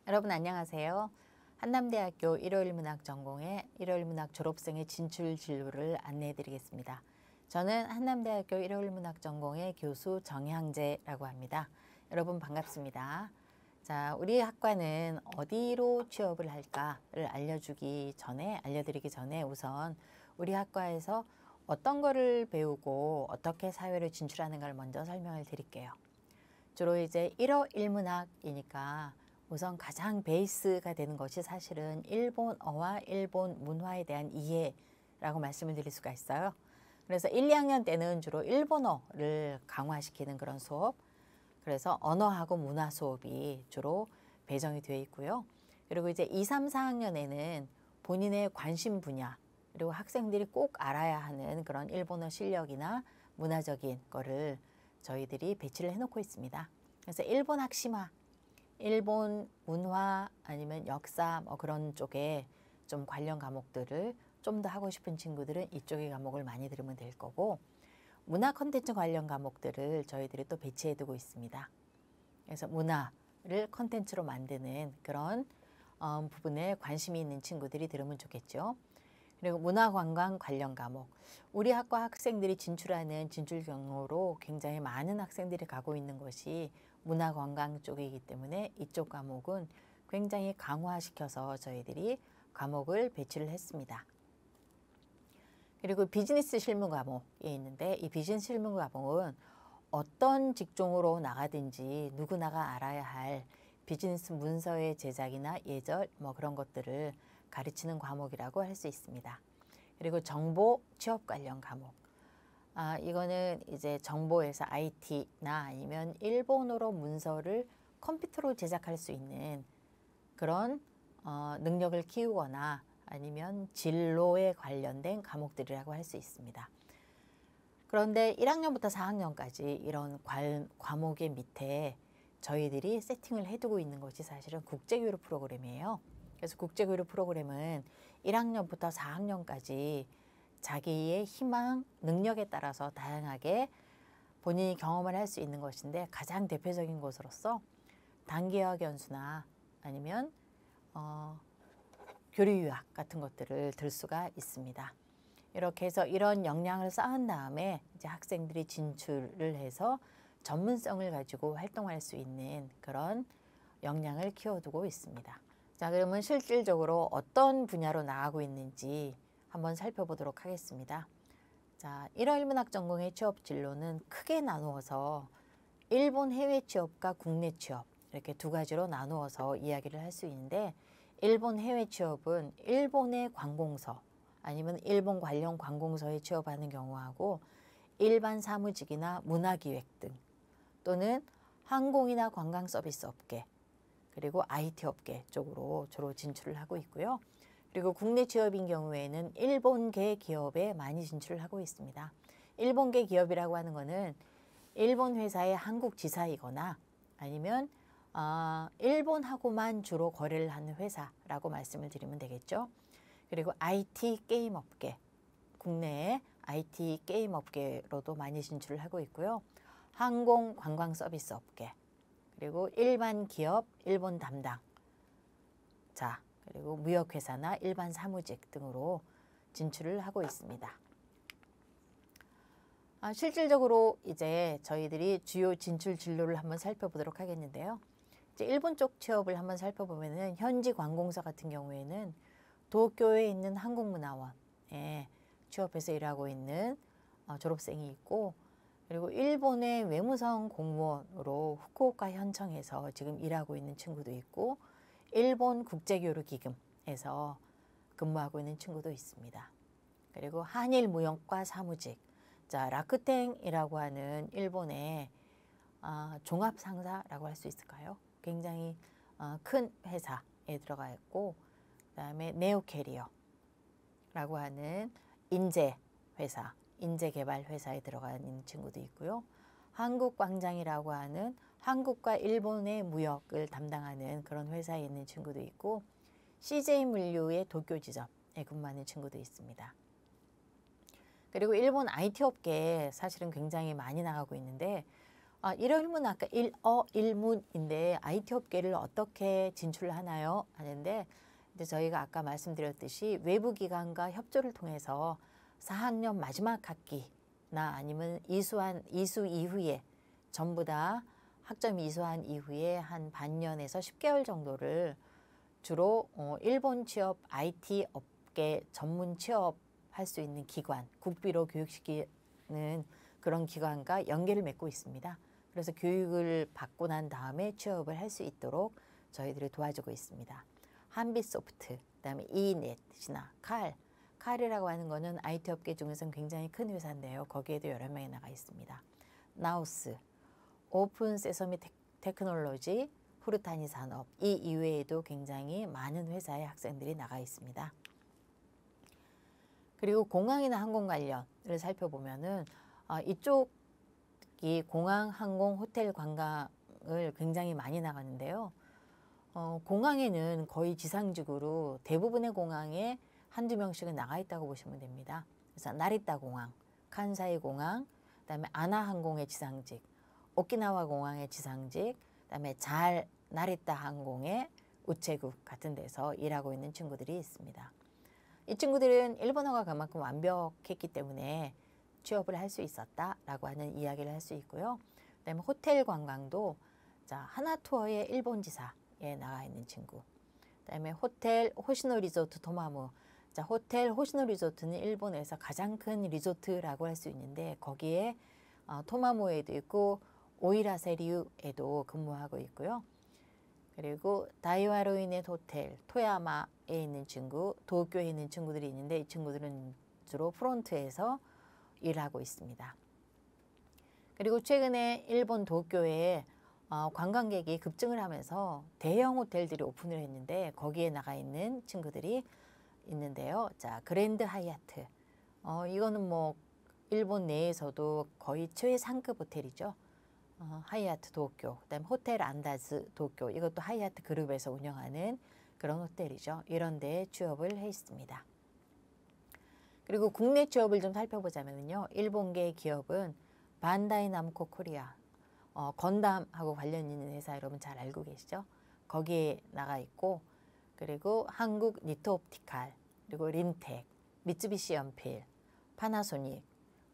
여러분 안녕하세요. 한남대학교 일요일문학 전공의 일요일문학 졸업생의 진출 진로를 안내해 드리겠습니다. 저는 한남대학교 일요일문학 전공의 교수 정향재라고 합니다. 여러분 반갑습니다. 자, 우리 학과는 어디로 취업을 할까를 알려드리기 전에 우선 우리 학과에서 어떤 거를 배우고 어떻게 사회를 진출하는가를 먼저 설명을 드릴게요. 주로 이제 일어일문학이니까 우선 가장 베이스가 되는 것이 사실은 일본어와 일본 문화에 대한 이해라고 말씀을 드릴 수가 있어요. 그래서 1, 2학년 때는 주로 일본어를 강화시키는 그런 수업, 그래서 언어하고 문화 수업이 주로 배정이 되어 있고요. 그리고 이제 2, 3, 4학년에는 본인의 관심 분야, 그리고 학생들이 꼭 알아야 하는 그런 일본어 실력이나 문화적인 거를 저희들이 배치를 해놓고 있습니다. 그래서 일본 학심화, 일본 문화 아니면 역사 뭐 그런 쪽에 좀 관련 과목들을 좀 더 하고 싶은 친구들은 이쪽의 과목을 많이 들으면 될 거고, 문화 콘텐츠 관련 과목들을 저희들이 또 배치해 두고 있습니다. 그래서 문화를 콘텐츠로 만드는 그런 부분에 관심이 있는 친구들이 들으면 좋겠죠. 그리고 문화관광 관련 과목, 우리 학과 학생들이 진출하는 진출 경로로 굉장히 많은 학생들이 가고 있는 것이 문화관광 쪽이기 때문에 이쪽 과목은 굉장히 강화시켜서 저희들이 과목을 배치를 했습니다. 그리고 비즈니스 실무 과목이 있는데, 이 비즈니스 실무 과목은 어떤 직종으로 나가든지 누구나가 알아야 할 비즈니스 문서의 제작이나 예절 뭐 그런 것들을 가르치는 과목이라고 할 수 있습니다. 그리고 정보 취업 관련 과목. 이거는 이제 정보에서 IT나 아니면 일본어로 문서를 컴퓨터로 제작할 수 있는 그런 능력을 키우거나 아니면 진로에 관련된 과목들이라고 할 수 있습니다. 그런데 1학년부터 4학년까지 이런 과목의 밑에 저희들이 세팅을 해두고 있는 것이 사실은 국제교류 프로그램이에요. 그래서 국제교류 프로그램은 1학년부터 4학년까지 자기의 희망, 능력에 따라서 다양하게 본인이 경험을 할 수 있는 것인데, 가장 대표적인 것으로서 단기여학 연수나 아니면 교류유학 같은 것들을 들 수가 있습니다. 이렇게 해서 이런 역량을 쌓은 다음에 이제 학생들이 진출을 해서 전문성을 가지고 활동할 수 있는 그런 역량을 키워두고 있습니다. 자, 그러면 실질적으로 어떤 분야로 나가고 있는지 한번 살펴보도록 하겠습니다. 자, 일어일문학 전공의 취업 진로는 크게 나누어서 일본 해외 취업과 국내 취업 이렇게 두 가지로 나누어서 이야기를 할 수 있는데, 일본 해외 취업은 일본의 관공서 아니면 일본 관련 관공서에 취업하는 경우하고, 일반 사무직이나 문화기획 등 또는 항공이나 관광 서비스 업계 그리고 IT 업계 쪽으로 주로 진출을 하고 있고요. 그리고 국내 취업인 경우에는 일본계 기업에 많이 진출을 하고 있습니다. 일본계 기업이라고 하는 것은 일본 회사의 한국 지사이거나 아니면 일본하고만 주로 거래를 하는 회사라고 말씀을 드리면 되겠죠. 그리고 IT 게임 업계, 국내의 IT 게임 업계로도 많이 진출을 하고 있고요. 항공 관광 서비스 업계, 그리고 일반 기업, 일본 담당, 자, 그리고 무역회사나 일반 사무직 등으로 진출을 하고 있습니다. 실질적으로 이제 저희들이 주요 진출 진로를 한번 살펴보도록 하겠는데요. 이제 일본 쪽 취업을 한번 살펴보면은, 현지 관공서 같은 경우에는 도쿄에 있는 한국문화원에 취업해서 일하고 있는 졸업생이 있고, 그리고 일본의 외무성 공무원으로 후쿠오카 현청에서 지금 일하고 있는 친구도 있고, 일본 국제교류기금에서 근무하고 있는 친구도 있습니다. 그리고 한일무역과 사무직, 자, 라크텐이라고 하는 일본의 종합상사라고 할 수 있을까요? 굉장히 큰 회사에 들어가 있고, 그 다음에 네오캐리어라고 하는 인재회사, 인재개발회사에 들어가 있는 친구도 있고요. 한국광장이라고 하는 한국과 일본의 무역을 담당하는 그런 회사에 있는 친구도 있고, CJ물류의 도쿄지점에 근무하는 친구도 있습니다. 그리고 일본 IT 업계에 사실은 굉장히 많이 나가고 있는데, 일요일문학과 일문인데 IT 업계를 어떻게 진출하나요? 하는데 이제 저희가 아까 말씀드렸듯이 외부 기관과 협조를 통해서 4학년 마지막 학기나 아니면 이수 이후에 전부 다 학점 이수한 이후에 한 반년에서 10개월 정도를 주로 일본 취업 IT 업계 전문 취업할 수 있는 기관, 국비로 교육시키는 그런 기관과 연계를 맺고 있습니다. 그래서 교육을 받고 난 다음에 취업을 할 수 있도록 저희들이 도와주고 있습니다. 한빛소프트, 그다음에 이넷이나 칼이라고 하는 거는 IT 업계 중에서는 굉장히 큰 회사인데요. 거기에도 여러 명이 나가 있습니다. 나우스, 오픈 세서미 테크놀로지, 후르타니 산업, 이 이외에도 굉장히 많은 회사의 학생들이 나가 있습니다. 그리고 공항이나 항공 관련을 살펴보면은 이쪽이 공항, 항공, 호텔 관광을 굉장히 많이 나가는데요. 공항에는 거의 지상직으로 대부분의 공항에 한두 명씩은 나가 있다고 보시면 됩니다. 그래서 나리타 공항, 칸사이 공항, 그다음에 아나 항공의 지상직, 오키나와 공항의 지상직, 그다음에 나리타 항공의 우체국 같은 데서 일하고 있는 친구들이 있습니다. 이 친구들은 일본어가 그만큼 완벽했기 때문에 취업을 할 수 있었다라고 하는 이야기를 할 수 있고요. 그다음에 호텔 관광도 하나투어의 일본 지사에 나가 있는 친구. 그다음에 호텔 호시노 리조트 토마무. 호텔 호시노 리조트는 일본에서 가장 큰 리조트라고 할 수 있는데 거기에 토마무에도 있고 오이라세리우에도 근무하고 있고요. 그리고 다이와로이넷 호텔 토야마에 있는 친구, 도쿄에 있는 친구들이 있는데 이 친구들은 주로 프론트에서 일하고 있습니다. 그리고 최근에 일본 도쿄에 관광객이 급증을 하면서 대형 호텔들이 오픈을 했는데 거기에 나가 있는 친구들이 있는데요. 그랜드 하얏트. 이거는 뭐 일본 내에서도 거의 최상급 호텔이죠. 하얏트 도쿄, 그다음에 호텔 안다즈 도쿄, 이것도 하얏트 그룹에서 운영하는 그런 호텔이죠. 이런 데에 취업을 했습니다. 그리고 국내 취업을 좀 살펴보자면요. 일본계 기업은 반다이 남코 코리아, 건담하고 관련 있는 회사 여러분 잘 알고 계시죠? 거기에 나가 있고, 그리고 한국 니토옵티칼, 그리고 린텍, 미쓰비시 연필, 파나소닉,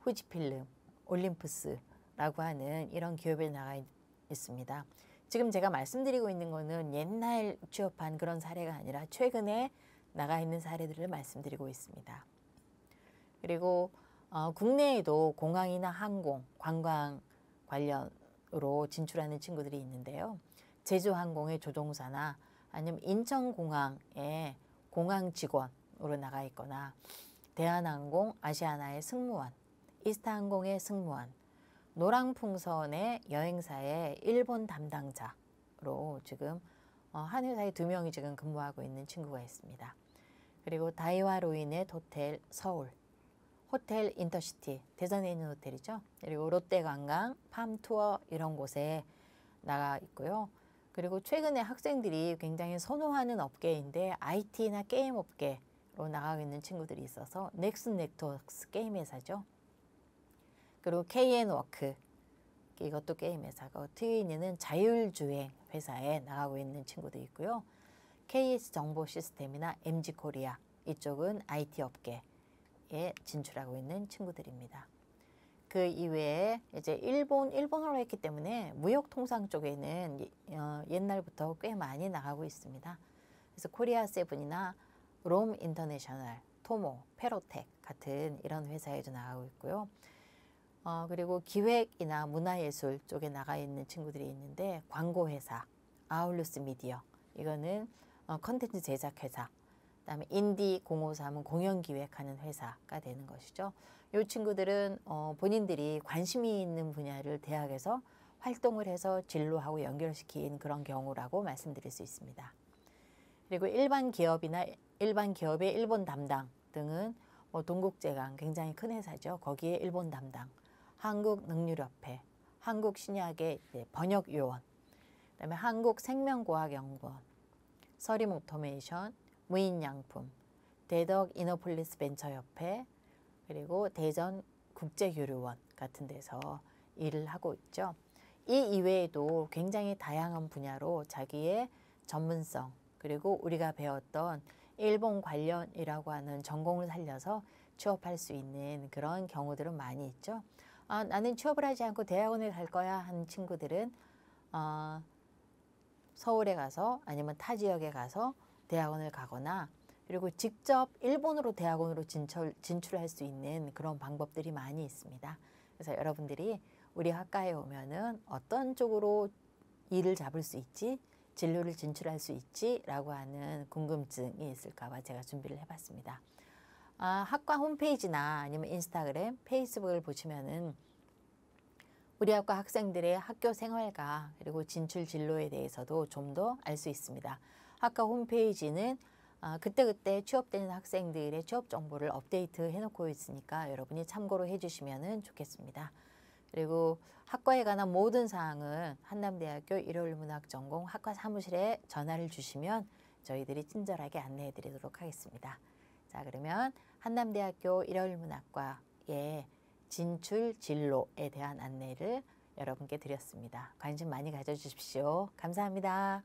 후지필름, 올림푸스라고 하는 이런 기업에 나가 있습니다. 지금 제가 말씀드리고 있는 거는 옛날 취업한 그런 사례가 아니라 최근에 나가 있는 사례들을 말씀드리고 있습니다. 그리고 국내에도 공항이나 항공, 관광 관련으로 진출하는 친구들이 있는데요. 제주항공의 조종사나 아니면 인천공항의 공항 직원으로 나가 있거나 대한항공, 아시아나의 승무원, 이스타항공의 승무원, 노랑풍선의 여행사의 일본 담당자로 지금 한 회사에 2명이 지금 근무하고 있는 친구가 있습니다. 그리고 다이와로이넷 호텔 서울, 호텔 인터시티, 대전에 있는 호텔이죠. 그리고 롯데관광, 팜투어 이런 곳에 나가 있고요. 그리고 최근에 학생들이 굉장히 선호하는 업계인데 IT나 게임 업계로 나가고 있는 친구들이 있어서 넥슨 네트워크스 게임 회사죠. 그리고 KN워크, 이것도 게임 회사고, 트윈이는 자율주행 회사에 나가고 있는 친구도 있고요. KS정보시스템이나 MG코리아, 이쪽은 IT 업계에 진출하고 있는 친구들입니다. 그 이외에 이제 일본어로 했기 때문에 무역통상 쪽에는 옛날부터 꽤 많이 나가고 있습니다. 그래서 코리아 세븐이나 롬 인터내셔널, 토모, 페로텍 같은 이런 회사에도 나가고 있고요. 그리고 기획이나 문화예술 쪽에 나가 있는 친구들이 있는데 광고회사, 아울루스 미디어, 이거는 컨텐츠 제작 회사, 그다음에 인디 053은 공연 기획하는 회사가 되는 것이죠. 이 친구들은 본인들이 관심이 있는 분야를 대학에서 활동을 해서 진로하고 연결시킨 그런 경우라고 말씀드릴 수 있습니다. 그리고 일반 기업의 일본 담당 등은 동국제강 굉장히 큰 회사죠. 거기에 일본 담당, 한국능률협회, 한국신약의 번역요원, 그다음에 한국생명과학연구원, 서림오토메이션, 무인양품, 대덕 이너폴리스 벤처협회, 그리고 대전 국제교류원 같은 데서 일을 하고 있죠. 이 이외에도 굉장히 다양한 분야로 자기의 전문성 그리고 우리가 배웠던 일본 관련이라고 하는 전공을 살려서 취업할 수 있는 그런 경우들은 많이 있죠. 나는 취업을 하지 않고 대학원을 갈 거야 하는 친구들은 서울에 가서 아니면 타 지역에 가서 대학원을 가거나 그리고 직접 일본으로 대학원으로 진출할 수 있는 그런 방법들이 많이 있습니다. 그래서 여러분들이 우리 학과에 오면은 어떤 쪽으로 일을 잡을 수 있지, 진로를 진출할 수 있지 라고 하는 궁금증이 있을까 봐 제가 준비를 해봤습니다. 학과 홈페이지나 아니면 인스타그램, 페이스북을 보시면은 우리 학과 학생들의 학교 생활과 그리고 진출 진로에 대해서도 좀 더 알 수 있습니다. 학과 홈페이지는 그때그때 취업되는 학생들의 취업 정보를 업데이트 해놓고 있으니까 여러분이 참고로 해주시면 좋겠습니다. 그리고 학과에 관한 모든 사항은 한남대학교 일요일문학전공 학과 사무실에 전화를 주시면 저희들이 친절하게 안내해 드리도록 하겠습니다. 자, 그러면 한남대학교 일요일문학과의 진출 진로에 대한 안내를 여러분께 드렸습니다. 관심 많이 가져주십시오. 감사합니다.